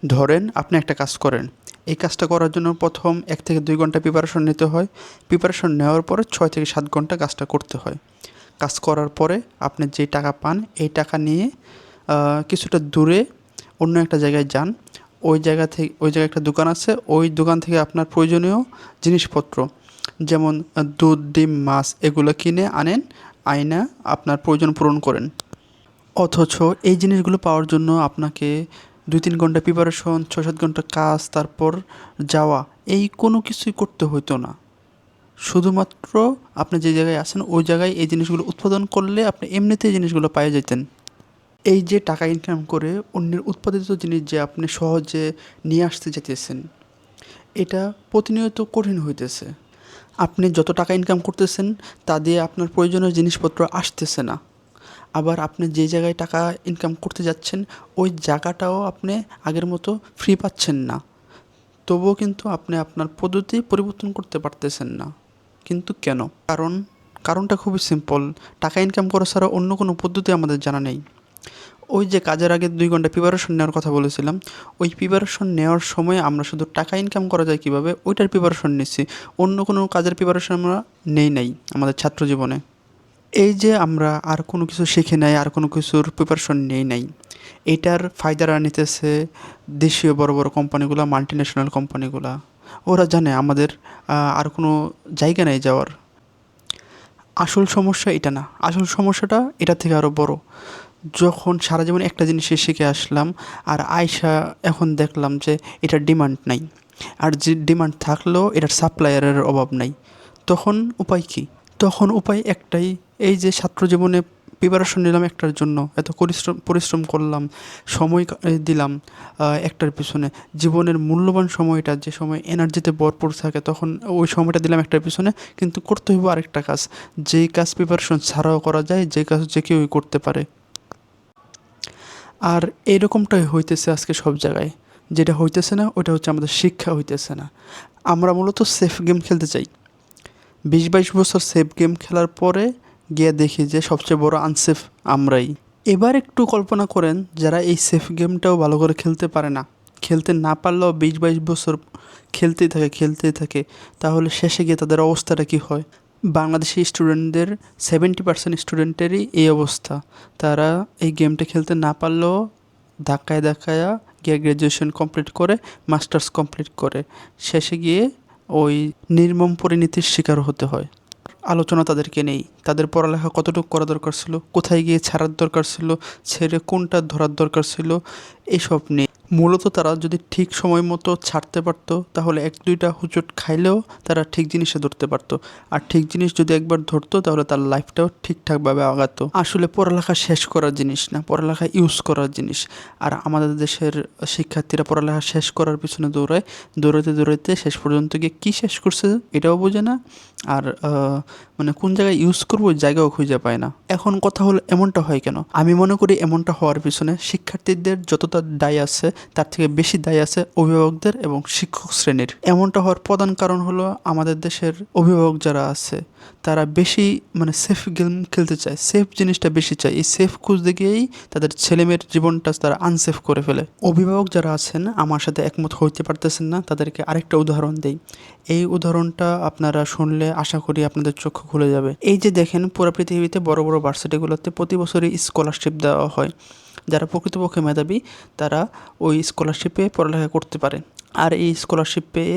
ধরেন আপনি একটা কাজ করেন, এই কাজটা করার জন্য প্রথম 1 থেকে 2 ঘন্টা প্রিপারেশন নিতে হয়। প্রিপারেশন নেওয়ার পরে 6 থেকে 7 ঘন্টা কাজটা করতে হয়। কাজ করার পরে আপনি যে টাকা পান, এই টাকা নিয়ে কিছুটা দূরে অন্য একটা জায়গায় যান। ওই জায়গায় একটা দোকান আছে, ওই দোকান থেকে আপনার প্রয়োজনীয় জিনিসপত্র যেমন দুধ, ডিম, মাছ এগুলো কিনে আনেন, আইনা আপনার প্রয়োজন পূরণ করেন। অথচ এই জিনিসগুলো পাওয়ার জন্য আপনাকে 2-3 ঘন্টা প্রিপারেশন, 6-7 ঘন্টা কাজ, তারপর যাওয়া, এই কোনো কিছুই করতে হইতো না। শুধুমাত্র আপনি যে জায়গায় আছেন ওই জায়গায় এই জিনিসগুলো উৎপাদন করলে আপনি এমনিতেই জিনিসগুলো পেয়ে যেতেন। এই যে টাকা ইনকাম করে অন্যের উৎপাদিত জিনিস যে আপনি সহজে নিয়ে আসতে চাইতেছেন, এটা প্রতিনিয়ত কঠিন হইতেছে। আপনি যত টাকা ইনকাম করতেছেন তা দিয়ে আপনার প্রয়োজনীয় জিনিসপত্র আসতেছে না। আবার আপনি যে জায়গায় টাকা ইনকাম করতে যাচ্ছেন ওই জায়গাটাও আপনি আগের মতো ফ্রি পাচ্ছেন না। তবুও কিন্তু আপনি আপনার পদ্ধতি পরিবর্তন করতে পারতেছেন না। কিন্তু কেন? কারণটা খুবই সিম্পল। টাকা ইনকাম করা ছাড়া অন্য কোনো পদ্ধতি আমাদের জানা নেই। ওই যে কাজের আগে 2 ঘন্টা প্রিপারেশন নেওয়ার কথা বলেছিলাম, ওই প্রিপারেশন নেওয়ার সময় আমরা শুধু টাকা ইনকাম করা যায় কীভাবে ওইটার প্রিপারেশন নিচ্ছি। অন্য কোনো কাজের প্রিপারেশন আমরা নাই আমাদের ছাত্র জীবনে। এই যে আমরা আর কোনো কিছু শিখে নাই, আর কোনো কিছুর প্রিপারেশন নাই, এটার ফায়দারা নিতেছে দেশীয় বড় বড় কোম্পানিগুলো, মাল্টিন্যাশনাল কোম্পানিগুলা। ওরা জানে আমাদের আর কোনো জায়গা নেই যাওয়ার। আসল সমস্যা এটা না, আসল সমস্যাটা এটার থেকে আরও বড়। যখন সারা জীবন একটা জিনিসই শিখে আসলাম আর আইসা এখন দেখলাম যে এটার ডিমান্ড নাই, আর যে ডিমান্ড থাকলেও এটার সাপ্লায়ারের অভাব নাই, তখন উপায় কী? তখন উপায় একটাই, এই যে ছাত্র জীবনে প্রিপারেশন নিলাম একটার জন্য, এত পরিশ্রম করলাম, সময় দিলাম একটার পিছনে, জীবনের মূল্যবান সময়টা যে সময় এনার্জিতে ভরপুর থাকে তখন ওই সময়টা দিলাম একটার পিছনে, কিন্তু করতে হইব আরেকটা কাজ, যেই কাজ প্রিপারেশন ছাড়াও করা যায়, যে কাজ যে কেউই করতে পারে। আর এরকমটাই হইতেছে আজকে সব জায়গায়। যেটা হইতেছে না ওটা হচ্ছে আমাদের শিক্ষা হইতেছে না। আমরা মূলত সেফ গেম খেলতে চাই। 20-22 বছর সেফ গেম খেলার পরে গিয়ে দেখি যে সবচেয়ে বড় আনসেফ আমরাই। এবার একটু কল্পনা করেন যারা এই সেফ গেমটাও ভালো করে খেলতে পারে না, খেলতে না পারলেও 20-22 বছর খেলতেই থাকে, তাহলে শেষে গিয়ে তাদের অবস্থাটা কী হয়? বাংলাদেশি স্টুডেন্টদের 70% স্টুডেন্টেরই এই অবস্থা। তারা এই গেমটা খেলতে না পারলেও ধাক্কায় গিয়ে গ্র্যাজুয়েশন কমপ্লিট করে, মাস্টার্স কমপ্লিট করে, শেষে গিয়ে ওই নির্মম পরিণতির শিকার হতে হয়। আলোচনা তাদেরকে নেই, তাদের পড়ালেখা কতটুকু করা দরকার ছিল, কোথায় গিয়ে ছাড়ার দরকার ছিল, ছেড়ে কোনটা ধরার দরকার ছিল, এসব নেই। মূলত তারা যদি ঠিক সময় মতো ছাড়তে পারতো তাহলে 1-2টা হুঁচট খাইলেও তারা ঠিক জিনিসে ধরতে পারতো। আর ঠিক জিনিস যদি একবার ধরতো তাহলে তার লাইফটাও ঠিকঠাকভাবে আগাতো। আসলে পড়ালেখা শেষ করার জিনিস না, পড়ালেখা ইউজ করার জিনিস। আর আমাদের দেশের শিক্ষার্থীরা পড়ালেখা শেষ করার পিছনে দৌড়াইতে শেষ পর্যন্ত গিয়ে কী শেষ করছে এটাও বোঝে না। আর মানে কোন জায়গায় ইউজ করবো ওই জায়গাও খুঁজে পায় না। এখন কথা হলো এমনটা হয় কেন? আমি মনে করি এমনটা হওয়ার পিছনে শিক্ষার্থীদের যতটা দায় আছে তার থেকে বেশি দায় আছে অভিভাবকদের এবং শিক্ষক শ্রেণীর। এমনটা হওয়ার প্রধান কারণ হলো আমাদের দেশের অভিভাবক যারা আছে তারা বেশি মানে সেফ গেম খেলতে চায়, সেফ জিনিসটা বেশি চায়। এই সেফ খুঁজতে গিয়েই তাদের ছেলেমেয়ের জীবনটা তারা আনসেফ করে ফেলে। অভিভাবক যারা আছেন আমার সাথে একমত হইতে পারতেছেন না, তাদেরকে আরেকটা উদাহরণ দেই। এই উদাহরণটা আপনারা শুনলে আশা করি আপনাদের চক্ষু খুলে যাবে। এই যে দেখেন পুরো পৃথিবীতে বড় বড় ভার্সিটিগুলোতে প্রতি বছরই স্কলারশিপ দেওয়া হয়। যারা প্রকৃতপক্ষে মেধাবী তারা ওই স্কলারশিপে পড়ালেখা করতে পারে। আর এই স্কলারশিপ পেয়ে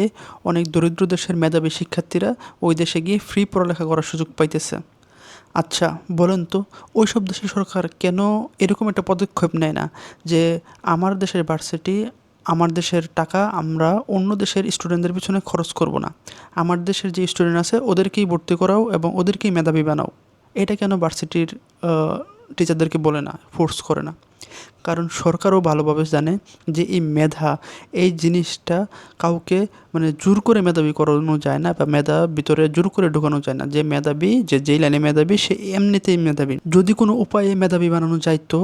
অনেক দরিদ্র দেশের মেধাবী শিক্ষার্থীরা ওই দেশে গিয়ে ফ্রি পড়ালেখা করার সুযোগ পাইতেছে। আচ্ছা বলেন তো, ওই সব দেশের সরকার কেন এরকম একটা পদক্ষেপ নেয় না যে আমার দেশের ভার্সিটি, আমার দেশের টাকা আমরা অন্য দেশের স্টুডেন্টদের পিছনে খরচ করব না, আমার দেশের যে স্টুডেন্ট আছে ওদেরকেই ভর্তি করাও এবং ওদেরকেই মেধাবী বানাও? এটা কেন ভার্সিটির টিচারদেরকে বলে না, ফোর্স করে না? কারণ সরকারও ভালোভাবে জানে যে এই মেধা, এই জিনিসটা কাউকে মানে জোর করে মেধাবী করানো যায় না, বা মেধা ভিতরে জোর করে ঢোকানো যায় না। যে মেধাবী, যে যেই লাইনে মেধাবী সে এমনিতেই মেধাবী। যদি কোনো উপায়ে মেধাবী বানানো যাইতো,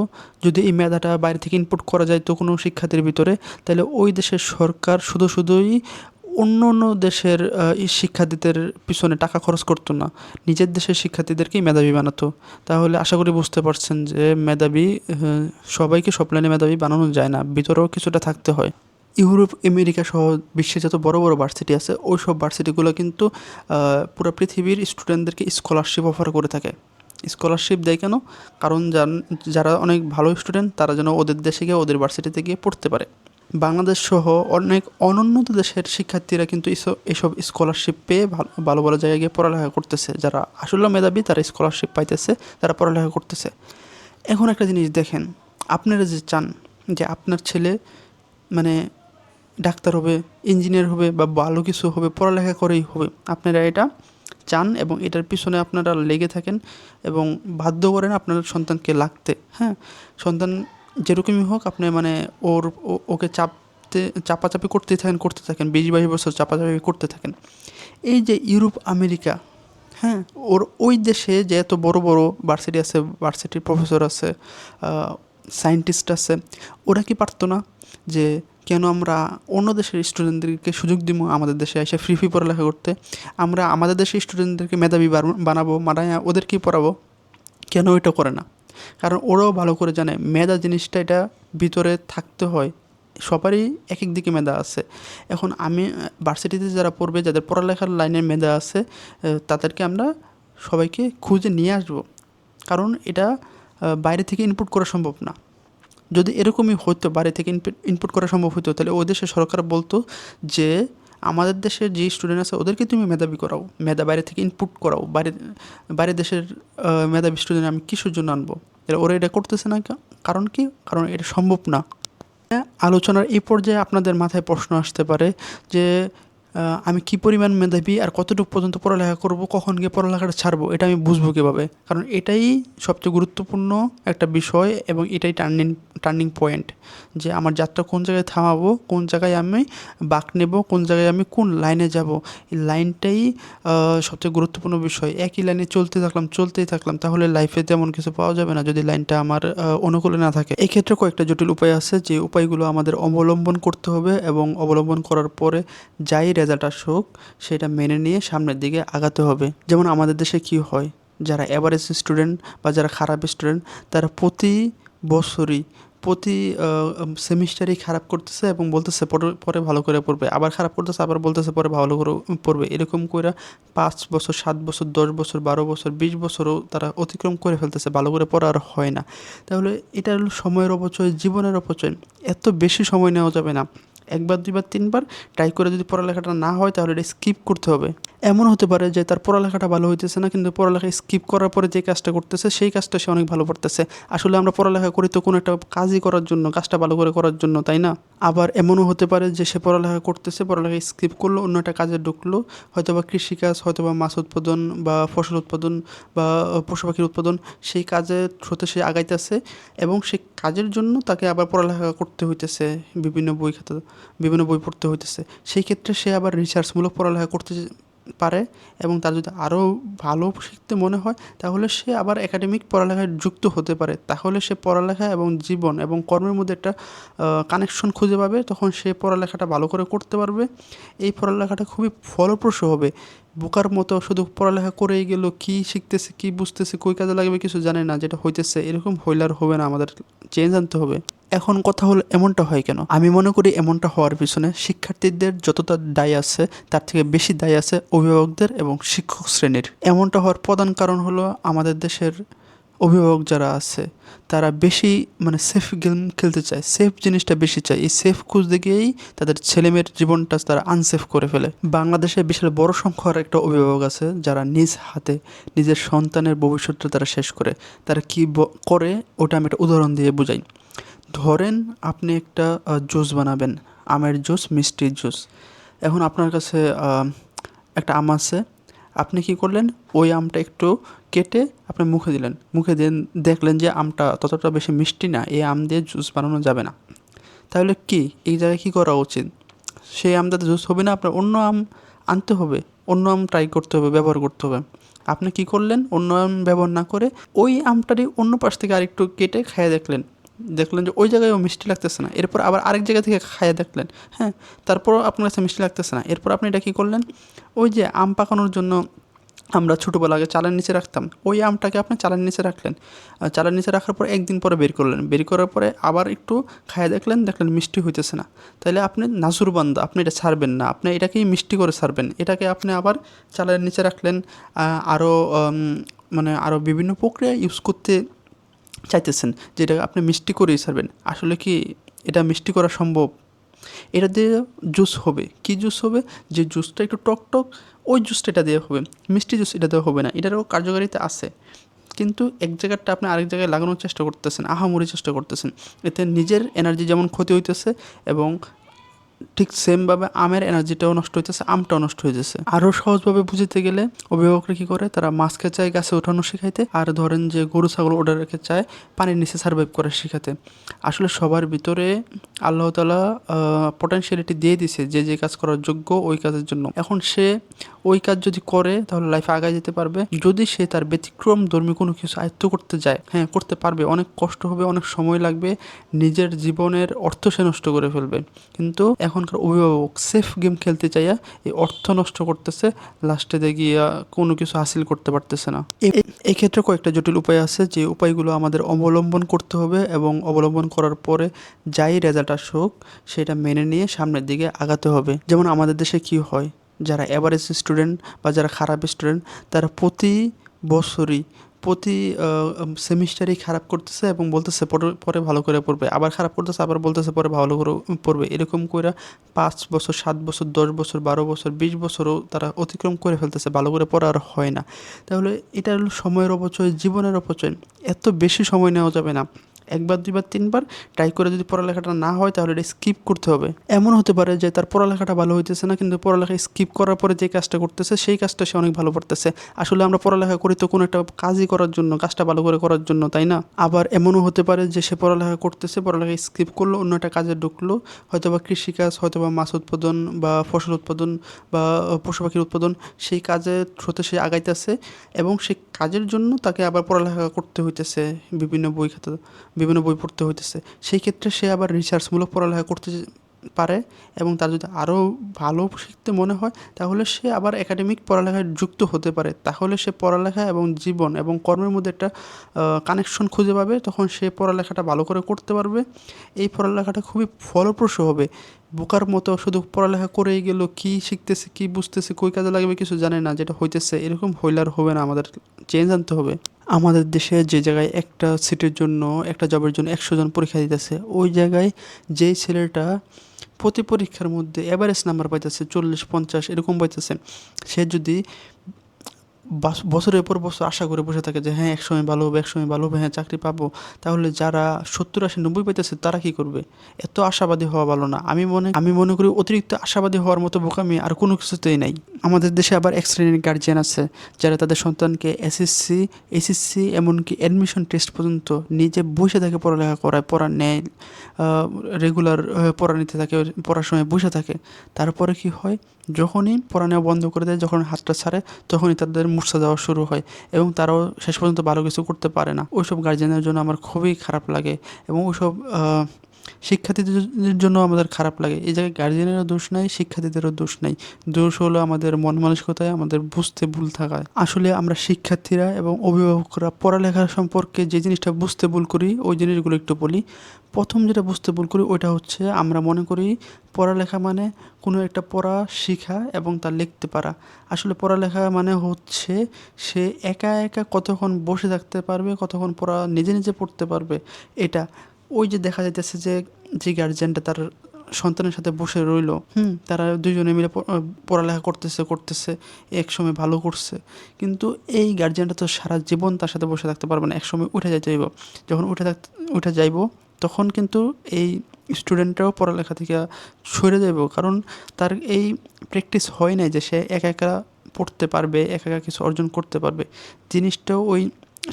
যদি এই মেধাটা বাইরে থেকে ইনপুট করা যাইতো কোনো শিক্ষার্থীর ভিতরে, তাহলে ওই দেশের সরকার শুধুই অন্য দেশের শিক্ষার্থীদের পিছনে টাকা খরচ করতো না, নিজের দেশের শিক্ষার্থীদেরকেই মেধাবী বানাতো। তাহলে আশা করি বুঝতে পারছেন যে মেধাবী সবাইকে সব লাইনে মেধাবী বানানো যায় না, ভিতরেও কিছুটা থাকতে হয়। ইউরোপ আমেরিকা সহ বিশ্বের যত বড় বড় ভার্সিটি আছে ওই সব ভার্সিটিগুলো কিন্তু পুরো পৃথিবীর স্টুডেন্টদেরকে স্কলারশিপ অফার করে থাকে। স্কলারশিপ দেয় কেন? কারণ যারা অনেক ভালো স্টুডেন্ট তারা যেন ওদের দেশে গিয়ে ওদের ভার্সিটিতে গিয়ে পড়তে পারে। বাংলাদেশ সহ অনেক অনুন্নত দেশের শিক্ষার্থীরা কিন্তু এসব স্কলারশিপ পেয়ে ভালো ভালো ভালো জায়গায় গিয়ে পড়ালেখা করতেছে। যারা আসলে মেধাবী তারা স্কলারশিপ পাইতেছে, তারা পড়ালেখা করতেছে। এখন একটা জিনিস দেখেন, আপনারা যে চান যে আপনার ছেলে মানে ডাক্তার হবে, ইঞ্জিনিয়ার হবে বা ভালো কিছু হবে, পড়ালেখা করেই হবে, আপনারা এটা চান এবং এটার পিছনে আপনারা লেগে থাকেন এবং বাধ্য করেন আপনার সন্তানকে লাগতে। হ্যাঁ, সন্তান যেরকমই হোক আপনি মানে ওকে চাপাচাপি করতে থাকেন 20-22 বছর চাপাচাপি করতে থাকেন। এই যে ইউরোপ আমেরিকা, হ্যাঁ, ওই দেশে যে এত বড় বড় ভার্সিটি আছে, ভার্সিটির প্রফেসর আছে, সায়েন্টিস্ট আছে, ওরা কি পারতো না যে কেন আমরা অন্য দেশের স্টুডেন্টদেরকে সুযোগ দিব আমাদের দেশে এসে ফ্রি পড়ালেখা করতে? আমরা আমাদের দেশের স্টুডেন্টদেরকে মেধাবী বানাবো, বানায় ওদেরকেই পড়াবো। কেন এটা করে না? কারণ ওরাও ভালো করে জানে মেধা জিনিসটা এটা ভিতরে থাকতে হয়। সবারই এক এক দিকে মেধা আছে। এখন আমি ভার্সিটিতে যারা পড়বে, যাদের পড়ালেখার লাইনের মেধা আছে, তাদেরকে আমরা সবাইকে খুঁজে নিয়ে আসবো। কারণ এটা বাইরে থেকে ইনপুট করা সম্ভব না। যদি এরকমই হতো, বাইরে থেকে ইনপুট করা সম্ভব হতো, তাহলে ওই দেশের সরকার বলতো যে আমাদের দেশের যে স্টুডেন্ট আছে ওদেরকে তুমি মেধাবী করাও, মেধা বাইরে থেকে ইনপুট করাও, বাইরে দেশের মেধাবী স্টুডেন্ট আমি কিসের জন্য আনবো? ওরা এটা করতেছে না, কারণ কি? কারণ এটা সম্ভব না। আলোচনার এই পর্যায়ে আপনাদের মাথায় প্রশ্ন আসতে পারে যে আমি কি পরিমাণ মেধাবী আর কতটুকু পর্যন্ত পড়ালেখা করব, কখন গিয়ে পড়ালেখাটা ছাড়বো, এটা আমি বুঝবো কীভাবে? কারণ এটাই সবচেয়ে গুরুত্বপূর্ণ একটা বিষয় এবং এটাই টার্নিং পয়েন্ট, যে আমার যাত্রা কোন জায়গায় থামাবো, কোন জায়গায় আমি বাঁক নেব, কোন জায়গায় আমি কোন লাইনে যাব। এই লাইনটাই সবচেয়ে গুরুত্বপূর্ণ বিষয়। একই লাইনে চলতেই থাকলাম তাহলে লাইফে তেমন কিছু পাওয়া যাবে না যদি লাইনটা আমার অনুকূলে না থাকে। এই ক্ষেত্রে কয়েকটা জটিল উপায় আছে, যে উপায়গুলো আমাদের অবলম্বন করতে হবে এবং অবলম্বন করার পরে যাই রেজাল্ট আসুক সেটা মেনে নিয়ে সামনের দিকে আগাতে হবে। যেমন আমাদের দেশে কি হয়, যারা অ্যাভারেজ স্টুডেন্ট বা যারা খারাপ স্টুডেন্ট তারা প্রতি বছরই প্রতি সেমিস্টারই খারাপ করতেছে এবং বলতেছে পরে ভালো করে পড়বে, আবার খারাপ করতেছে, আবার বলতেছে পরে ভালো করে পড়বে। এরকম করে 5 বছর, 7 বছর, 10 বছর, 12 বছর, 20 বছরও তারা অতিক্রম করে ফেলতেছে, ভালো করে পড়া আর হয় না। তাহলে এটা হলো সময়ের অপচয়, জীবনের অপচয়। এত বেশি সময় নেওয়া যাবে না। 1বার 2বার 3বার ট্রাই করে যদি পড়ালেখাটা না হয় তাহলে এটা স্কিপ করতে হবে। এমন হতে পারে যে তার পড়ালেখাটা ভালো হইতেছে না, কিন্তু পড়ালেখা স্কিপ করার পরে যে কাজটা করতেছে সেই কাজটা সে অনেক ভালো করতেছে। আসলে আমরা পড়ালেখা করি তো কোনো একটা কাজই করার জন্য, কাজটা ভালো করে করার জন্য, তাই না? আবার এমনও হতে পারে যে সে পড়ালেখা করতেছে, পড়ালেখা স্কিপ করলো, অন্য একটা কাজে ঢুকলো, হয়তোবা কৃষিকাজ, হয়তোবা মাছ উৎপাদন বা ফসল উৎপাদন বা পশু পাখির উৎপাদন, সেই কাজের থ্রুতে সে আগাইতেছে এবং সেই কাজের জন্য তাকে আবার পড়ালেখা করতে হইতেছে, বিভিন্ন বই পড়তে হইতেছে। সেই ক্ষেত্রে সে আবার রিসার্চমূলক পড়ালেখা করতে পারে এবং তার যদি আরও ভালো শিখতে মনে হয় তাহলে সে আবার একাডেমিক পড়ালেখায় যুক্ত হতে পারে। তাহলে সে পড়ালেখা এবং জীবন এবং কর্মের মধ্যে একটা কানেকশন খুঁজে পাবে, তখন সে পড়ালেখাটা ভালো করে করতে পারবে। এই পড়ালেখাটা খুবই ফলপ্রসূ হবে। বোকার মতো শুধু পড়ালেখা করেই গেল, কী শিখতেছে, কী বুঝতেছে, কই কাজে লাগবে কিছু জানে না, যেটা হইতেছে এরকম হইলে আর হবে না, আমাদের চেঞ্জ আনতে হবে। এখন কথা হলো এমনটা হয় কেন? আমি মনে করি এমনটা হওয়ার পিছনে শিক্ষার্থীদের যতটা দায় আছে তার থেকে বেশি দায় আছে অভিভাবকদের এবং শিক্ষক শ্রেণীর। এমনটা হওয়ার প্রধান কারণ হলো আমাদের দেশের অভিভাবক যারা আছে তারা বেশি মানে সেফ গেম খেলতে চায়, সেফ জিনিসটা বেশি চায়। এই সেফ খুঁজতে গিয়েই তাদের ছেলেমেয়ের জীবনটা তারা আনসেফ করে ফেলে। বাংলাদেশে বিশাল বড় সংখ্যার একটা অভিভাবক আছে যারা নিজ হাতে নিজের সন্তানের ভবিষ্যৎটা তারা শেষ করে। তারা কি করে ওটা আমি একটা উদাহরণ দিয়ে বুঝাই। ধরেন আপনি একটা জুস বানাবেন, আমের জুস, মিষ্টির জুস। এখন আপনার কাছে একটা আম আছে, আপনি কি করলেন, ওই আমটা একটু কেটে আপনি মুখে দিলেন, মুখে দিয়ে দেখলেন যে আমটা ততটা বেশি মিষ্টি না, এই আম দিয়ে জুস বানানো যাবে না। তাহলে কি এই জায়গায় কী করা উচিত? সেই আমটাতে জুস হবে না, আপনার অন্য আম আনতে হবে, অন্য আম ট্রাই করতে হবে, ব্যবহার করতে হবে। আপনি কি করলেন, অন্য আম ব্যবহার না করে ওই আমটারই অন্য পাশ থেকে আরেকটু কেটে খেয়ে দেখলেন যে ওই জায়গায়ও মিষ্টি লাগতেছে না। এরপর আবার আরেক জায়গা থেকে খাইয়ে দেখলেন, হ্যাঁ, তারপরও আপনার কাছে মিষ্টি লাগতেছে না। এরপর আপনি এটা কী করলেন, ওই যে আম পাকানোর জন্য আমরা ছোটোবেলা আগে চালের নিচে রাখতাম, ওই আমটাকে আপনি চালের নিচে রাখলেন, চালের নিচে রাখার পর একদিন পরে বের করলেন, বের করার পরে আবার একটু খাইয়ে দেখলেন, মিষ্টি হইতেছে না, তাহলে আপনি নাজুরবান্দা, আপনি এটা ছাড়বেন না, আপনি এটাকেই মিষ্টি করে ছাড়বেন। এটাকে আপনি আবার চালের নিচে রাখলেন, আরও মানে আরও বিভিন্ন প্রক্রিয়া ইউজ করতে চাইতেছেন, যেটা আপনি মিষ্টি করেই ছাড়বেন। আসলে কি এটা মিষ্টি করা সম্ভব? এটা দিয়ে জুস হবে, কি জুস হবে? যে জুসটা একটু টক টক, ওই জুসটা এটা দিয়ে হবে, মিষ্টি জুস এটা দেওয়া হবে না। এটারও কার্যকারিতা আছে, কিন্তু এক জায়গাটা আপনি আরেক জায়গায় লাগানোর চেষ্টা করতেছেন, আহামরি চেষ্টা করতেছেন, এতে নিজের এনার্জি যেমন ক্ষতি হইতেছে, এবং ঠিক সেমভাবে আমের এনার্জিটাও নষ্ট হইতেছে, আমটাও নষ্ট হয়ে যাচ্ছে। আরও সহজভাবে বুঝতে গেলে অভিভাবকরা কী করে, তারা মাছকে চায় গাছে ওঠানো শেখাইতে, আর ধরেন যে গরু ছাগল ওটা রেখে চায় পানির নিচে সার্ভাইভ করা শেখাতে। আসলে সবার ভিতরে আল্লাহ তাআলা পটেনশিয়ালিটি দিয়ে দিছে, যে যে কাজ করার যোগ্য ওই কাজের জন্য। এখন সে ওই কাজ যদি করে তাহলে লাইফে আগায় যেতে পারবে। যদি সে তার ব্যতিক্রম ধর্মী কোনো কিছু আয়ত্ত করতে যায়, হ্যাঁ করতে পারবে, অনেক কষ্ট হবে, অনেক সময় লাগবে, নিজের জীবনের অর্থ সে নষ্ট করে ফেলবে। কিন্তু এখনকার অভিভাবক সেফ গেম খেলতে চাইয়া এই অর্থ নষ্ট করতেছে, লাস্টে দেখিয়া কোনো কিছু হাসিল করতে পারতেছে না। এই ক্ষেত্রে কয়েকটা জটিল উপায় আছে, যে উপায়গুলো আমাদের অবলম্বন করতে হবে, এবং অবলম্বন করার পরে যাই রেজাল্ট আসুক সেটা মেনে নিয়ে সামনের দিকে আগাতে হবে। যেমন আমাদের দেশে কি হয়, যারা অ্যাভারেজ স্টুডেন্ট বা যারা খারাপ স্টুডেন্ট, তারা প্রতি বছরই প্রতি সেমিস্টারই খারাপ করতেছে এবং বলতেছে পরে পরে ভালো করে পড়বে, আবার খারাপ করতেছে, আবার বলতেছে পরে ভালো করে পড়বে। এরকম করে 5 বছর, 7 বছর, 10 বছর, 12 বছর, 20 বছরও তারা অতিক্রম করে ফেলতেছে, ভালো করে পড়া আর হয় না। তাহলে এটা হলো সময়ের অপচয়, জীবনের অপচয়। এত বেশি সময় নেওয়া যাবে না। একবার, দুইবার, তিনবার ট্রাই করে যদি পড়ালেখাটা না হয় তাহলে এটা স্কিপ করতে হবে। এমন হতে পারে যে তার পড়ালেখাটা ভালো হইতেছে না, কিন্তু পড়ালেখা স্কিপ করার পরে যে কাজটা করতেছে সেই কাজটা সে অনেক ভালো করতেছে। আসলে আমরা পড়ালেখা করি তো কোনো একটা কাজই করার জন্য, কাজটা ভালো করে করার জন্য, তাই না? আবার এমনও হতে পারে যে সে পড়ালেখা করতেছে, পড়ালেখা স্কিপ করলো, অন্য একটা কাজে ঢুকলো, হয়তোবা কৃষিকাজ, হয়তোবা মাছ উৎপাদন বা ফসল উৎপাদন বা পশু পাখির উৎপাদন, সেই কাজের থ্রুতে সে আগাইতেছে, এবং সেই কাজের জন্য তাকে আবার পড়ালেখা করতে হইতেছে, বিভিন্ন বই পড়তে হইতেছে। সেই ক্ষেত্রে সে আবার রিসার্চমূলক পড়ালেখা করতে পারে, এবং তার যদি আরও ভালো শিখতে মনে হয় তাহলে সে আবার একাডেমিক পড়ালেখায় যুক্ত হতে পারে। তাহলে সে পড়ালেখা এবং জীবন এবং কর্মের মধ্যে একটা কানেকশন খুঁজে পাবে, তখন সে পড়ালেখাটা ভালো করে করতে পারবে। এই পড়ালেখাটা খুবই ফলপ্রসূ হবে। বোকার মতো শুধু পড়ালেখা করেই গেল, কী শিখতেছে, কী বুঝতেছে, কই কাজে লাগবে কিছু জানে না, যেটা হইতেছে এরকম হইলে আর হবে না। আমাদের চেঞ্জ আনতে হবে। আমাদের দেশে যে জায়গায় একটা সিটের জন্য, একটা জবের জন্য 100 জন পরীক্ষা দিতেছে, ওই জায়গায় যেই ছেলেটা প্রতি পরীক্ষার মধ্যে এভারেজ নাম্বার পাইতেছে 40-50 এরকম পাইতেছে, সে যদি বছরের পর বছর আশা করে বসে থাকে যে হ্যাঁ একসময় ভালো হবে, একসময় ভালো হবে, হ্যাঁ চাকরি পাবো, তাহলে যারা 70-80-90 পাইতেছে তারা কি করবে? এত আশাবাদী হওয়া ভালো না। আমি মনে করি অতিরিক্ত আশাবাদী হওয়ার মতো বোকামি আর কোনো কিছুতেই নাই। আমাদের দেশে আবার এক শ্রেণীর গার্জিয়ান আছে যারা তাদের সন্তানকে এসএসসি, এইচএসসি, এমনকি অ্যাডমিশন টেস্ট পর্যন্ত নিজে বসে থাকে পড়ালেখা করায়, পড়া নেয়, রেগুলার পড়া নিতে থাকে, পড়ার সময় বসে থাকে। তারপরে কি হয়, যখনই পড়া নেওয়া বন্ধ করে দেয়, যখন হাতটা ছাড়ে, তখনই তাদের মূর্ছা যাওয়া শুরু হয়, এবং তারাও শেষ পর্যন্ত ভালো কিছু করতে পারে না। ওইসব গার্জিয়ানের জন্য আমার খুবই খারাপ লাগে, এবং ওইসব শিক্ষার্থীদের জন্য আমাদের খারাপ লাগে। এই জায়গায় গার্জিয়ানেরও দোষ নাই, শিক্ষার্থীদেরও দোষ নাই, দোষ হলো আমাদের মন মানসিকতায়, আমাদের বুঝতে ভুল থাকায়। আসলে আমরা শিক্ষার্থীরা এবং অভিভাবকরা পড়ালেখা সম্পর্কে যে জিনিসটা বুঝতে ভুল করি, ওই জিনিসগুলো একটু বলি। প্রথম যেটা বুঝতে ভুল করি ওইটা হচ্ছে, আমরা মনে করি পড়ালেখা মানে কোনো একটা পড়া শিখা এবং তা লিখতে পারা। আসলে পড়ালেখা মানে হচ্ছে সে একা একা কতক্ষণ বসে থাকতে পারবে, কতক্ষণ পড়া নিজে নিজে পড়তে পারবে। এটা ওই যে দেখা যাইতেছে যে গার্জিয়ানটা তার সন্তানের সাথে বসে রইলো, তারা দুজনে মিলে পড়ালেখা করতেছে, একসময় ভালো করছে, কিন্তু এই গার্জিয়ানটা তো সারা জীবন তার সাথে বসে থাকতে পারবে না, একসময় উঠে যাইতে হইব। যখন উঠে যাইব, তখন কিন্তু এই স্টুডেন্টরাও পড়ালেখা থেকে সরে যাইব, কারণ তার এই প্র্যাকটিস হয় নাই যে সে একা একা পড়তে পারবে, একা একা কিছু অর্জন করতে পারবে। জিনিসটাও ওই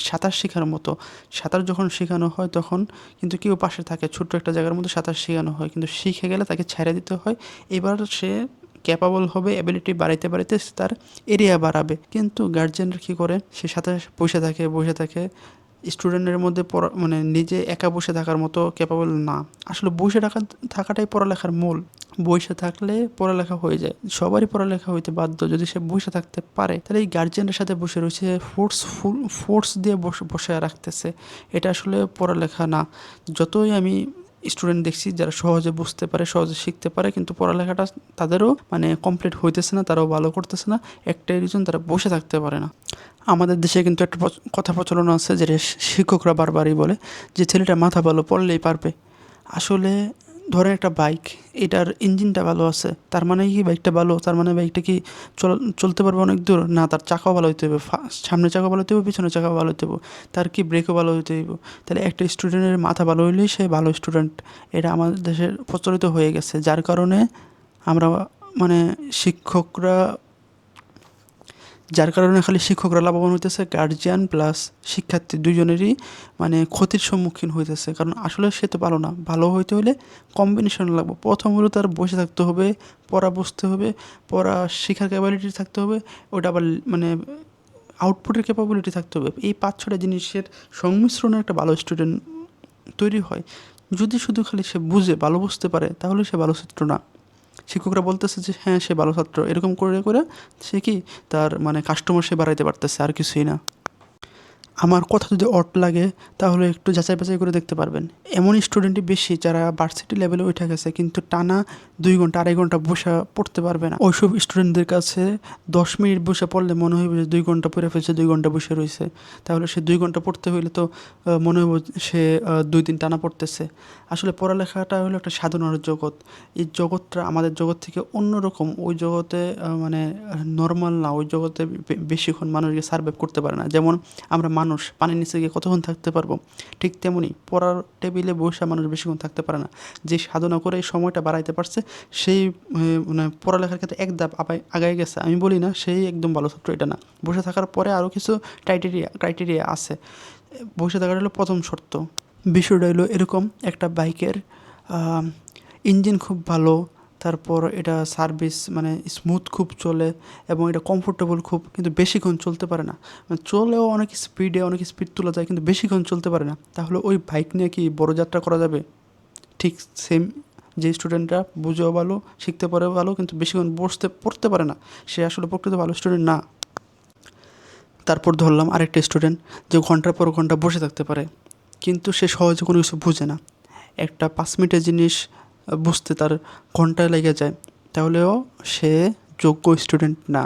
সাঁতার শেখার মতো। সাঁতার যখন শেখানো হয় তখন কিন্তু কেউ পাশে থাকে, ছোট্ট একটা জায়গার মধ্যে সাঁতার শেখানো হয়, কিন্তু শিখে গেলে তাকে ছেড়ে দিতে হয়। এবার সে ক্যাপাবল হবে, অ্যাবিলিটি বাড়াইতে বাড়াইতে তার এরিয়া বাড়াবে। কিন্তু গার্জিয়ানরা কী করে, সে সাঁতার বসে থাকে, স্টুডেন্টের মধ্যে মানে নিজে একা বসে থাকার মতো ক্যাপাবল না। আসলে বসে থাকাটাই পড়ালেখার মূল। বইসা থাকলে পড়ালেখা হয়ে যায়, সবারই পড়ালেখা হইতে বাধ্য। যদি সে বসে থাকতে পারে তাহলে এই গার্জিয়ানের সাথে বসে রয়েছে, ফোর্স দিয়ে বসে রাখতেছে, এটা আসলে পড়ালেখা না। যতই আমি স্টুডেন্ট দেখছি যারা সহজে বুঝতে পারে, সহজে শিখতে পারে, কিন্তু পড়ালেখাটা তাদেরও মানে কমপ্লিট হইতেছে না, তারাও ভালো করতেছে না। একটাই রিজন, তারা বসে থাকতে পারে না। আমাদের দেশে কিন্তু একটা কথা প্রচলন আছে, যেটা শিক্ষকরা বারবারই বলে যে ছেলেটা মাথা ভালো, পড়লেই পারবে। আসলে ধরেন একটা বাইক, এটার ইঞ্জিনটা ভালো আছে, তার মানে কি বাইকটা ভালো? তার মানে বাইকটা কি চলতে পারবে অনেক দূর? না, তার চাকাও ভালো হইতে হবে, সামনের চাকাও ভালো হইতে হবে, পিছনের চাকাও ভালো হইতে হবে, তার কি ব্রেকও ভালো হইতে হইব। তাহলে একটা স্টুডেন্টের মাথা ভালো হইলেই সে ভালো স্টুডেন্ট, এটা আমাদের দেশের প্রচলিত হয়ে গেছে। যার কারণে আমরা মানে শিক্ষকরা যার কারণে খালি শিক্ষকরা লাভবান হইতেছে, গার্জিয়ান প্লাস শিক্ষার্থী দুজনেরই মানে ক্ষতির সম্মুখীন হইতেছে। কারণ আসলে সে তো ভালো না, ভালো হইতে হলে কম্বিনেশন লাগবে। প্রথম হলো তার বসে থাকতে হবে, পড়া বুঝতে হবে, পড়া শেখার ক্যাপাবিলিটি থাকতে হবে, ওটা আবার মানে আউটপুটের ক্যাপাবিলিটি থাকতে হবে। এই 5-6টা জিনিসের সংমিশ্রণে একটা ভালো স্টুডেন্ট তৈরি হয়। যদি শুধু খালি সে বুঝে, ভালো বুঝতে পারে, তাহলে সে ভালো ছাত্র না। শিক্ষকরা বলতেছে যে হ্যাঁ সে ভালো ছাত্র, এরকম করে করে সে কি তার মানে কাস্টমার সে বাড়াইতে পারতেছে, আর কিছুই না। আমার কথা যদি অড লাগে তাহলে একটু যাচাই বাছাই করে দেখতে পারবেন। এমন স্টুডেন্টই বেশি যারা ভার্সিটি লেভেলে উঠে গেছে কিন্তু টানা 2 ঘন্টা 2.5 ঘন্টা বসে পড়তে পারবে না। ওইসব স্টুডেন্টদের কাছে 10 মিনিট বসে পড়লে মনে হইবে যে 2 ঘন্টা পড়ে ফেলছে, 2 ঘন্টা বসে রয়েছে। তাহলে সে 2 ঘন্টা পড়তে হইলে তো মনে হইব সে 2 দিন টানা পড়তেছে। আসলে পড়ালেখাটা হলো একটা সাধনার জগৎ। এই জগৎটা আমাদের জগৎ থেকে অন্যরকম। ওই জগতে মানে নর্মাল না, ওই জগতে বেশিক্ষণ মানুষ গিয়ে সার্ভাইভ করতে পারে না। যেমন আমরা মানুষ পানির নিচে গিয়ে কতক্ষণ থাকতে পারবো, ঠিক তেমনই পড়ার টেবিলে বসে মানুষ বেশিক্ষণ থাকতে পারে না। যে সাধনা করে এই সময়টা বাড়াইতে পারছে সেই মানে পড়ালেখার ক্ষেত্রে এক ধাপ আগায় গেছে। আমি বলি না সেই একদম ভালো ছাত্র, এটা না। বসে থাকার পরে আরও কিছু ক্রাইটেরিয়া আছে। বসে থাকাটা হলো প্রথম শর্ত। বিষয়টা হলো এরকম, একটা বাইকের ইঞ্জিন খুব ভালো, তারপর এটা সার্ভিস মানে স্মুথ খুব চলে এবং এটা কমফোর্টেবল খুব, কিন্তু বেশিক্ষণ চলতে পারে না। মানে চলেও অনেক স্পিড তোলা যায়, কিন্তু বেশিক্ষণ চলতে পারে না। তাহলে ওই বাইক নিয়ে কি বড় যাত্রা করা যাবে? ঠিক সেম, যে স্টুডেন্টরা বুঝেও ভালো, শিখতে পারেও ভালো, কিন্তু বেশিক্ষণ পড়তে পারে না, সে আসলে প্রকৃত ভালো স্টুডেন্ট না। তারপর ধরলাম আরেকটা স্টুডেন্ট যে ঘন্টার পর ঘন্টা বসে থাকতে পারে, কিন্তু সে সহজে কোনো কিছু বুঝে না। একটা 5 মিনিটের জিনিস বুঝতে তার ঘন্টা লেগে যায়, তাহলেও সে যোগ্য স্টুডেন্ট না।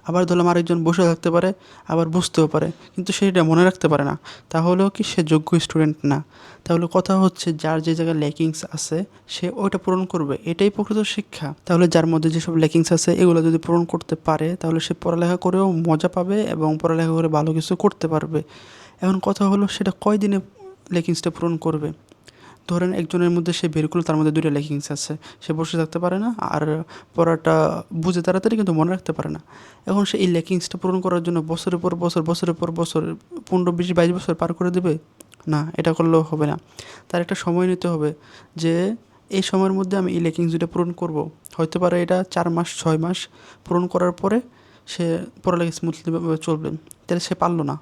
আবার ধরলাম আরেকজন বসে থাকতে পারে, আবার বুঝতেও পারে, কিন্তু সে এটা মনে রাখতে পারে না, তাহলেও কি সে যোগ্য স্টুডেন্ট না। তাহলে কথা হচ্ছে যার যে জায়গায় ল্যাকিংস আছে সে ওইটা পূরণ করবে, এটাই প্রকৃত শিক্ষা। তাহলে যার মধ্যে যেসব ল্যাকিংস আছে এগুলো যদি পূরণ করতে পারে তাহলে সে পড়ালেখা করেও মজা পাবে এবং পড়ালেখা করে ভালো কিছু করতে পারবে। এখন কথা হলো সেটা কয়দিনে ল্যাকিংসটা পূরণ করবে। ধরেন একজনের মধ্যে সে বের করলো, তার মধ্যে 2টা ল্যাকিংস আছে, সে বসে থাকতে পারে না আর পড়াটা বুঝে তাড়াতাড়ি কিন্তু মনে রাখতে পারে না। এখন সে এই ল্যাকিংসটা পূরণ করার জন্য বছরের পর বছর 15, 20, 22 বছর পার করে দেবে? না, এটা করলেও হবে না। তার একটা সময় নিতে হবে যে এই সময়ের মধ্যে আমি এই ল্যাকিংস দুটো পূরণ করব। হতে পারে এটা 4 মাস 6 মাস পূরণ করার পরে সে পড়ালেখা স্মুথলিভাবে চলবে। তাহলে সে পারলো না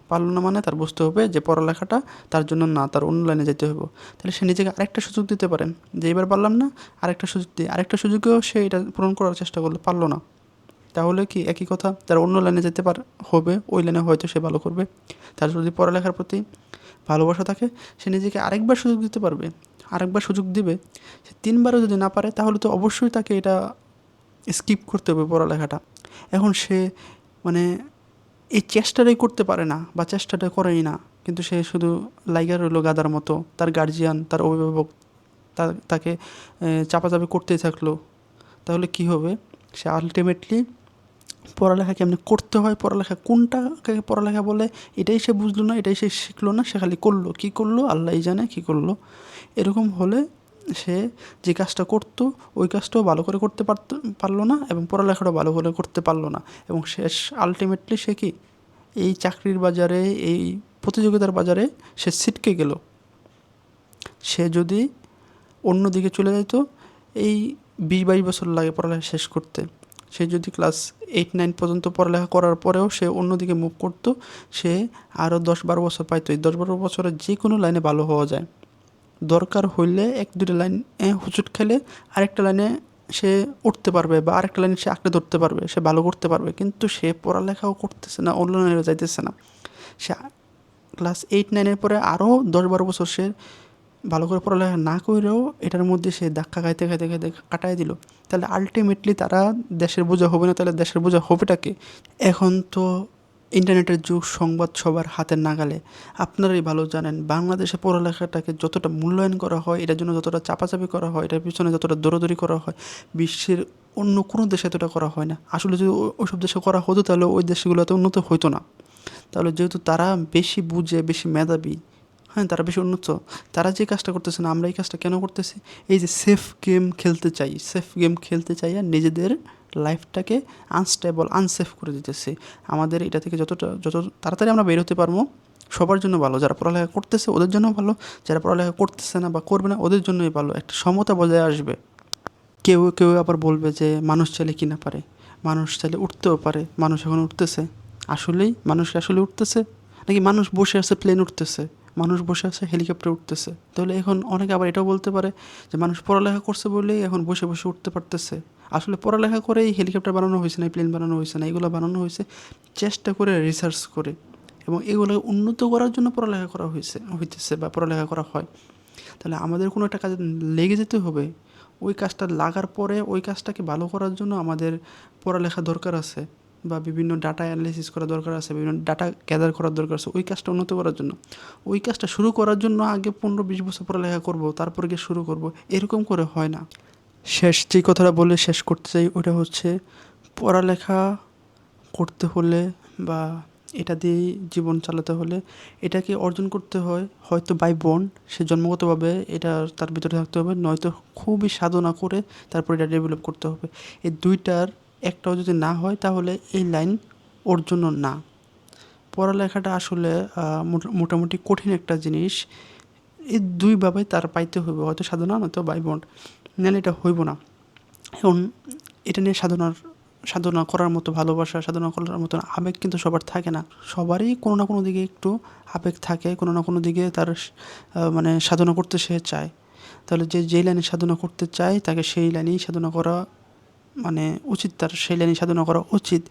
মানে তার বুঝতে হবে যে পড়ালেখাটা তার জন্য না, তার অন্য লাইনে যেতে হবে। তাহলে সে নিজেকে আরেকটা সুযোগ দিতে পারেন যে এবার পারলাম না, আরেকটা সুযোগ দিই, আরেকটা সুযোগেও সে এটা পূরণ করার চেষ্টা করলো, পারলো না, তাহলে কি একই কথা, তার অন্য লাইনে যেতে হবে, ওই লাইনে হয়তো সে ভালো করবে। তার যদি পড়ালেখার প্রতি ভালোবাসা থাকে সে নিজেকে আরেকবার সুযোগ দিতে পারবে, আরেকবার সুযোগ দিবে। সে 3বারও যদি না পারে তাহলে তো অবশ্যই তাকে এটা স্কিপ করতে হবে পড়ালেখাটা। এখন সে মানে এই চেষ্টাটাই করতে পারে না বা চেষ্টাটা করেই না, কিন্তু সে শুধু লাইগা রইলো গাধার মতো, তার গার্জিয়ান তার অভিভাবক তাকে চাপাচাপি করতেই থাকলো। তাহলে কি হবে? সে আলটিমেটলি পড়ালেখা কেমনে করতে হয়, পড়ালেখা কোনটাকে পড়ালেখা বলে এটাই সে বুঝলো না, এটাই সে শিখলো না, সে খালি করলো, কী করলো আল্লাহই জানে কী করলো। এরকম হলে সে যে কাজটা করতো ওই কাজটাও ভালো করে করতে পারলো না এবং পড়ালেখাটাও ভালো করে করতে পারলো না, এবং শেষ আলটিমেটলি সে কি এই চাকরির বাজারে, এই প্রতিযোগিতার বাজারে সে ছিটকে গেল। সে যদি অন্য দিকে চলে যেত, এই 20-22 বছর লাগে পড়ালেখা শেষ করতে, সে যদি ক্লাস 8-9 পর্যন্ত পড়ালেখা করার পরেও সে অন্যদিকে মুভ করতো, সে আরও 10-12 বছর পাইতো। এই 10-12 বছরে যে কোনো লাইনে ভালো হওয়া যায়। দরকার হইলে 1-2টা লাইন হুঁচট খেলে আরেকটা লাইনে সে উঠতে পারবে বা আরেকটা লাইন সে আঁকড়ে ধরতে পারবে, সে ভালো করতে পারবে, কিন্তু সে পড়ালেখাও করতেছে না, অন্য লাইনে যাইতেছে না। সে ক্লাস 8-9-এর পরে আরও 10-12 বছর সে ভালো করে পড়ালেখা না করেও এটার মধ্যে সে ধাক্কা খাইতে খাইতে খাইতে কাটায় দিল। তাহলে আলটিমেটলি তারা দেশের বোঝা হবে না, তাহলে দেশের বোঝা হবেটাকে? এখন তো ইন্টারনেটের যুগ, সংবাদ সবার হাতের নাগালে। আপনারাই ভালো জানেন বাংলাদেশে পড়ালেখাটাকে যতটা মূল্যায়ন করা হয়, এটার জন্য যতটা চাপাচাপি করা হয়, এটার পিছনে যতটা দৌড়াদৌড়ি করা হয়, বিশ্বের অন্য কোনো দেশে এতটা করা হয় না। আসলে যদি ওইসব দেশে করা হতো তাহলে ওই দেশগুলোতে উন্নত হতো না। তাহলে যেহেতু তারা বেশি বুঝে, বেশি মেধাবী, হ্যাঁ তারা বেশি উন্নত, তারা যে কাজটা করতেছে না, আমরা এই কাজটা কেন করতেছি? এই যে সেফ গেম খেলতে চাই, সেফ গেম খেলতে চাই আর নিজেদের লাইফটাকে আনস্টেবল, আনসেফ করে দিতেছি। আমাদের এটা থেকে যত তাড়াতাড়ি আমরা বের হতে পারবো সবার জন্য ভালো। যারা পড়ালেখা করতেছে ওদের জন্য ভালো, যারা পড়ালেখা করতেছে না বা করবে না ওদের জন্যই ভালো। একটা সমতা বজায় আসবে। কেউ কেউ আবার বলবে যে মানুষ চাইলে কি না পারে, মানুষ চাইলে উঠতেও পারে, মানুষ এখন উঠতেছে। আসলেই মানুষ কি আসলে উঠতেছে, নাকি মানুষ বসে আছে প্লেন উঠতেছে, মানুষ বসে আছে হেলিকপ্টার উঠতেছে? তাহলে এখন অনেকে আবার এটাও বলতে পারে যে মানুষ পড়ালেখা করছে বলেই এখন বসে বসে উঠতে পারতেছে। আসলে পড়ালেখা করেই হেলিকপ্টার বানানো হয়েছে না, প্লেন বানানো হয়েছে না, এগুলো বানানো হয়েছে চেষ্টা করে, রিসার্চ করে, এবং এগুলোকে উন্নত করার জন্য পড়ালেখা করা হইতেছে বা পড়ালেখা করা হয়। তাহলে আমাদের কোনো একটা কাজে লেগে যেতে হবে। ওই কাজটা লাগার পরে ওই কাজটাকে ভালো করার জন্য আমাদের পড়ালেখা দরকার আছে, বা বিভিন্ন ডাটা অ্যানালিসিস করা দরকার আছে, বিভিন্ন ডাটা গ্যাদার করার দরকার আছে ওই কাজটা উন্নত করার জন্য। ওই কাজটা শুরু করার জন্য আগে 15-20 বছর পড়ালেখা করব, তারপরে গিয়ে শুরু করব, এরকম করে হয় না। শেষ যে কথাটা বলে শেষ করতে চাই ওটা হচ্ছে, পড়ালেখা করতে হলে বা এটা দিয়েই জীবন চালাতে হলে এটাকে অর্জন করতে হয় হয়তো বাই বর্ন, সে জন্মগতভাবে এটা তার ভিতরে থাকতে হবে, নয়তো খুবই সাধনা করে তারপর এটা ডেভেলপ করতে হবে। এই দুইটার একটাও যদি না হয় তাহলে এই লাইন ওর জন্য না। পড়ালেখাটা আসলে মোটামুটি কঠিন একটা জিনিস। এই দুইভাবে তার পাইতে হইবে, হয়তো সাধনা নয়তো বাই বন্ড, নাহলে এটা হইব না। এখন এটা নিয়ে সাধনা করার মতো ভালোবাসা, সাধনা করার মতো আবেগ কিন্তু সবার থাকে না। সবারই কোনো না কোনো দিকে একটু আবেগ থাকে, কোনো না কোনো দিকে তার মানে সাধনা করতে সে চায়। তাহলে যে যেই লাইনে সাধনা করতে চায় তাকে সেই লাইনেই সাধনা করা মানে উচিত, তার সেই লাইনেই সাধনা করা উচিত।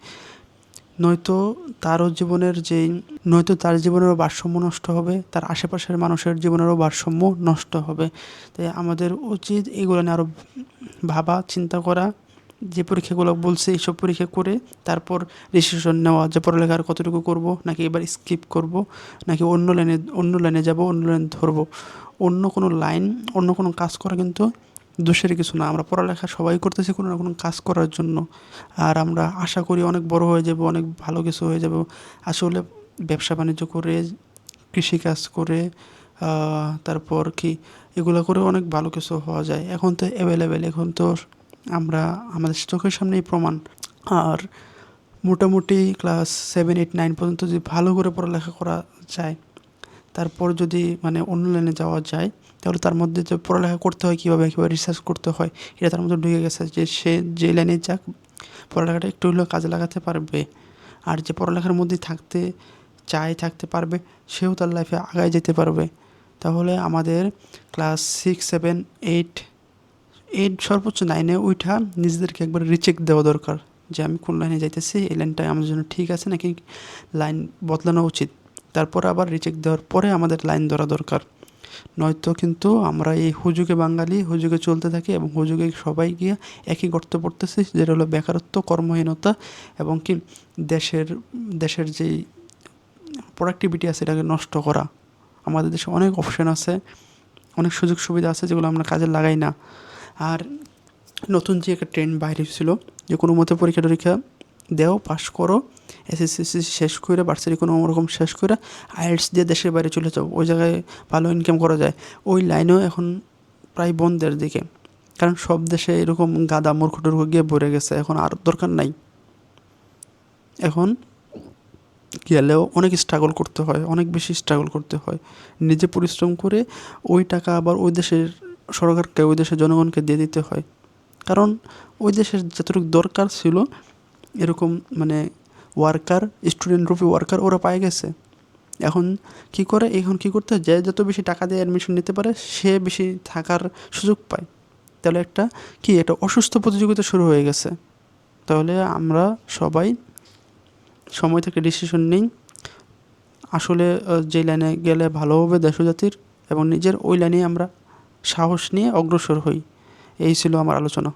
নয়তো তারও জীবনের যেই নয়তো তার জীবনেরও ভারসাম্য নষ্ট হবে, তার আশেপাশের মানুষের জীবনেরও ভারসাম্য নষ্ট হবে। তাই আমাদের উচিত এগুলো নিয়ে আরও ভাবা, চিন্তা করা, যে পরীক্ষাগুলো বলছে এইসব পরীক্ষা করে তারপর ডিসিশন নেওয়া যে পড়ালেখা আর কতটুকু করব, নাকি এবার স্কিপ করব, নাকি অন্য লাইনে যাব, অন্য লাইন ধরবো। অন্য কোনো কাজ করা কিন্তু দোষের কিছু না। আমরা পড়ালেখা সবাই করতেছি কোনো না কোনো কাজ করার জন্য। আর আমরা আশা করি অনেক বড় হয়ে যাব, অনেক ভালো কিছু হয়ে যাব। আসলে ব্যবসা বাণিজ্য করে, কৃষিকাজ করে, তারপর কি এগুলো করে অনেক ভালো কিছু হওয়া যায়। এখন তো অ্যাভেলেবেল, এখন তো আমরা আমাদের চোখের সামনেই প্রমাণ। আর মোটামুটি ক্লাস 7, 8, 9 পর্যন্ত যদি ভালো করে পড়ালেখা করা যায়, তারপর যদি মানে অন্য লাইনে যাওয়া যায়, তাহলে তার মধ্যে যে পড়ালেখা করতে হয় কীভাবে, কীভাবে রিসার্চ করতে হয়, এটা তার মধ্যে ঢুকে গেছে যে সে যে লাইনে যাক পড়ালেখাটা একটু হলেও কাজে লাগাতে পারবে। আর যে পড়ালেখার মধ্যেই থাকতে পারবে, সেও তার লাইফে আগায় যেতে পারবে। তাহলে আমাদের ক্লাস 6, 7, 8 সর্বোচ্চ 9-এ উঠা নিজেদেরকে একবার রিচেক দেওয়া দরকার যে আমি কোন লাইনে যাইতেছি, এই লাইনটাই আমার জন্য ঠিক আছে নাকি লাইন বদলানো উচিত। তারপর আবার রিচেক দেওয়ার পরে আমাদের লাইন ধরা দরকার। নয়তো কিন্তু আমরা এই হুজুগে বাঙালি, হুজুগে চলতে থাকি এবং হুজুগে সবাই গিয়ে একই গর্তে পড়তেছি, যেটা হলো বেকারত্ব, কর্মহীনতা, এবং কি দেশের যেই প্রোডাক্টিভিটি আছে এটাকে নষ্ট করা। আমাদের দেশে অনেক অপশন আছে, অনেক সুযোগ সুবিধা আছে যেগুলো আমরা কাজে লাগাই না। আর নতুন যে একটা ট্রেন্ড বাইরে হয়েছিল যে কোনো মতে পরীক্ষা টরীক্ষা দেও, পাস করো, এসএসসি শেষ করে, ভার্সিটি কোনো রকম শেষ করে আইএলটিএস দিয়ে দেশের বাইরে চলে যাও, ওই জায়গায় ভালো ইনকাম করা যায়। ওই লাইনও এখন প্রায় বন্ধের দিকে, কারণ সব দেশে এরকম গাদা মূর্খ টুর্খ গিয়ে ভরে গেছে, এখন আর দরকার নাই। এখন গেলেও অনেক স্ট্রাগল করতে হয়, অনেক বেশি স্ট্রাগল করতে হয়, নিজে পরিশ্রম করে ওই টাকা আবার ওই দেশের সরকারকে, ওই দেশের জনগণকে দিয়ে দিতে হয়। কারণ ওই দেশের যতটুকু দরকার ছিল এরকম মানে ওয়ার্কার, স্টুডেন্ট রূপী ওয়ার্কার ওরা পায় গেছে। এখন কি করতে হয়, যে যত বেশি টাকা দিয়ে অ্যাডমিশন নিতে পারে সে বেশি থাকার সুযোগ পায়। তাহলে একটা অসুস্থ প্রতিযোগিতা শুরু হয়ে গেছে। তাহলে আমরা সবাই সময় থেকে ডিসিশন নিই, আসলে যে লাইনে গেলে ভালো হবে দেশ ও জাতির, এবং নিজের ওই লাইনে আমরা সাহস নিয়ে অগ্রসর হই। এই ছিল আমার আলোচনা।